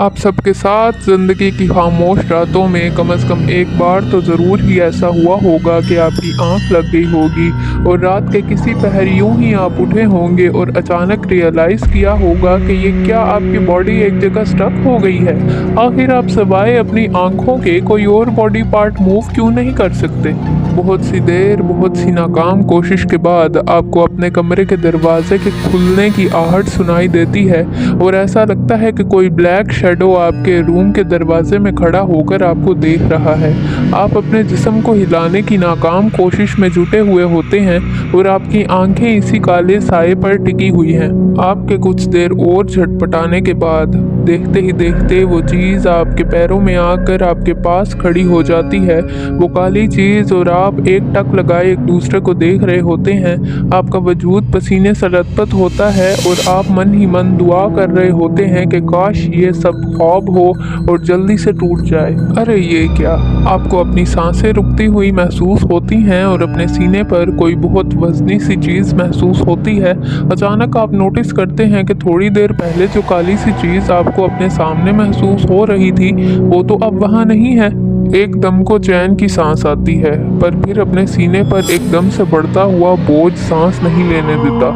आप सबके साथ ज़िंदगी की खामोश रातों में कम से कम एक बार तो ज़रूर ही ऐसा हुआ होगा कि आपकी आंख लग गई होगी और रात के किसी पहर यूं ही आप उठे होंगे और अचानक रियलाइज़ किया होगा कि ये क्या आपकी बॉडी एक जगह स्टक हो गई है। आखिर आप सिवाय अपनी आंखों के कोई और बॉडी पार्ट मूव क्यों नहीं कर सकते। बहुत सी देर, बहुत सी नाकाम कोशिश के बाद आपको अपने कमरे के दरवाजे के खुलने की आहट सुनाई देती है और ऐसा लगता है कि कोई ब्लैक शैडो आपके रूम के दरवाजे में खड़ा होकर आपको देख रहा है। आप अपने जिस्म को हिलाने की नाकाम कोशिश में जुटे हुए होते हैं और आपकी आंखें इसी काले साए पर टिकी हुई हैं। आपके कुछ देर और झटपटाने के बाद देखते ही देखते वो चीज़ आपके पैरों में आकर आपके पास खड़ी हो जाती है। वो काली चीज़ और आप एक टक लगाए एक दूसरे को देख रहे होते हैं। आपका वजूद पसीने से लथपथ होता है और आप मन ही मन दुआ कर रहे होते हैं कि काश ये सब ख्वाब हो और जल्दी से टूट जाए। अरे ये क्या। आपको अपनी सांसें रुकती हुई महसूस होती हैं और अपने सीने पर कोई बहुत वजनी सी चीज़ महसूस होती है। अचानक आप नोटिस करते हैं कि थोड़ी देर पहले जो काली सी चीज़ आपको अपने सामने महसूस हो रही थी वो तो अब वहाँ नहीं है। एकदम को चैन की सांस आती है, पर फिर अपने सीने पर एकदम से बढ़ता हुआ बोझ सांस नहीं लेने देता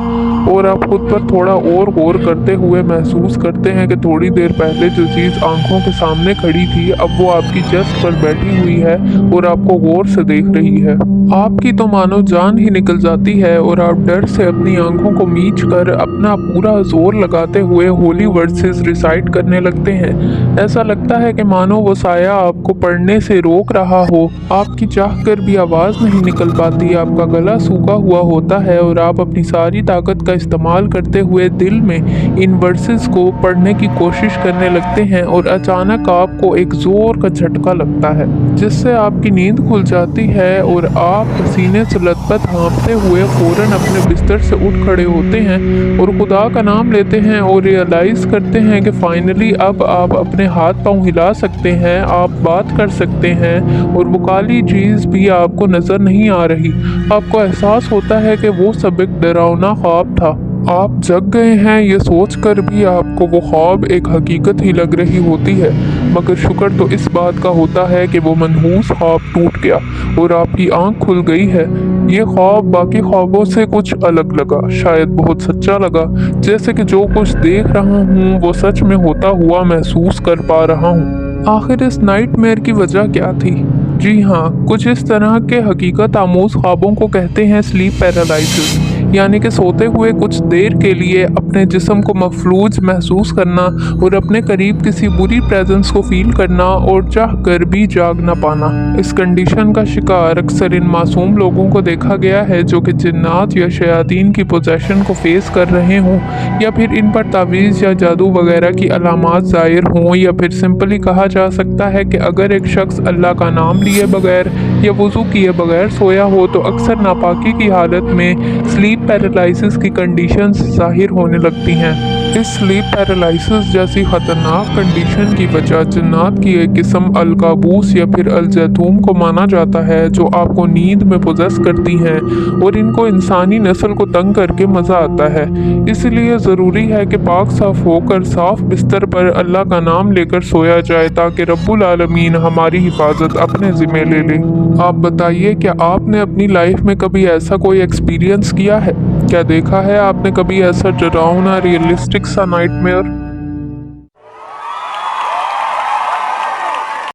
और आप खुद पर थोड़ा और गौर करते हुए महसूस करते हैं कि थोड़ी देर पहले जो चीज़ आंखों के सामने खड़ी थी अब वो आपकी जस्ट पर बैठी हुई है और आपको गौर से देख रही है। आपकी तो मानो जान ही निकल जाती है और आप डर से अपनी आंखों को मीच कर अपना पूरा जोर लगाते हुए होली वर्सेस रिसाइट करने लगते हैं। ऐसा लगता है कि मानो वो साया आपको पढ़ने से रोक रहा हो। आपकी चाह कर भी आवाज़ नहीं निकल पाती, आपका गला सूखा हुआ होता है और आप अपनी सारी ताकत का इस्तेमाल करते हुए दिल में इन वर्सेस को पढ़ने की कोशिश करने लगते हैं और अचानक आपको एक जोर का झटका लगता है जिससे आपकी नींद खुल जाती है और आप पसीने से लथपथ हाँफते हुए फौरन अपने बिस्तर से उठ खड़े होते हैं और खुदा का नाम लेते हैं और रियलाइज़ करते हैं कि फाइनली अब आप अपने हाथ पांव हिला सकते हैं, आप बात कर सकते हैं और वो काली चीज़ भी आपको नज़र नहीं आ रही। आपको एहसास होता है कि वो सब एक डरावना ख्वाब था। आप जग गए हैं ये सोचकर भी आपको वो ख्वाब एक हकीकत ही लग रही होती है, मगर शुक्र तो इस बात का होता है कि वो मनहूस ख्वाब टूट गया और आपकी आंख खुल गई है। ये ख्वाब बाकी ख्वाबों से कुछ अलग लगा, शायद बहुत सच्चा लगा, जैसे कि जो कुछ देख रहा हूँ वो सच में होता हुआ महसूस कर पा रहा हूँ। आखिर इस नाइटमेयर की वजह क्या थी? जी हाँ, कुछ इस तरह के हकीकत आमोज ख्वाबों को कहते हैं स्लीप पैरालिसिस, यानी कि सोते हुए कुछ देर के लिए अपने जिस्म को मफलूज महसूस करना और अपने करीब किसी बुरी प्रेजेंस को फील करना और चाह कर भी जाग ना पाना। इस कंडीशन का शिकार अक्सर इन मासूम लोगों को देखा गया है जो कि जिन्नात या शयातीन की पोजेशन को फेस कर रहे हों या फिर इन पर तावीज़ या जादू वगैरह की अलामात ज़ाहिर हों, या फिर सिंपली कहा जा सकता है कि अगर एक शख्स अल्लाह का नाम लिए बगैर या वज़ू किए बगैर सोया हो तो अक्सर नापाकी की हालत में स्लीप पैरालिसिस की कंडीशंस ज़ाहिर होने लगती हैं। इस स्लीप पैरालिसिस जैसी ख़तरनाक कंडीशन की वजह जिन्नात की एक किस्म अलकाबूस या फिर अलजैतूम को माना जाता है जो आपको नींद में पोजेस करती हैं और इनको इंसानी नस्ल को तंग करके मज़ा आता है। इसलिए ज़रूरी है कि पाक साफ होकर साफ बिस्तर पर अल्लाह का नाम लेकर सोया जाए ताकि रब्बुल आलमीन हमारी हिफाजत अपने ज़िम्मे ले ले। आप बताइए, क्या आपने अपनी लाइफ में कभी ऐसा कोई एक्सपीरियंस किया है? क्या देखा है आपने कभी ऐसा डरावना रियलिस्टिक सा नाइटमेयर?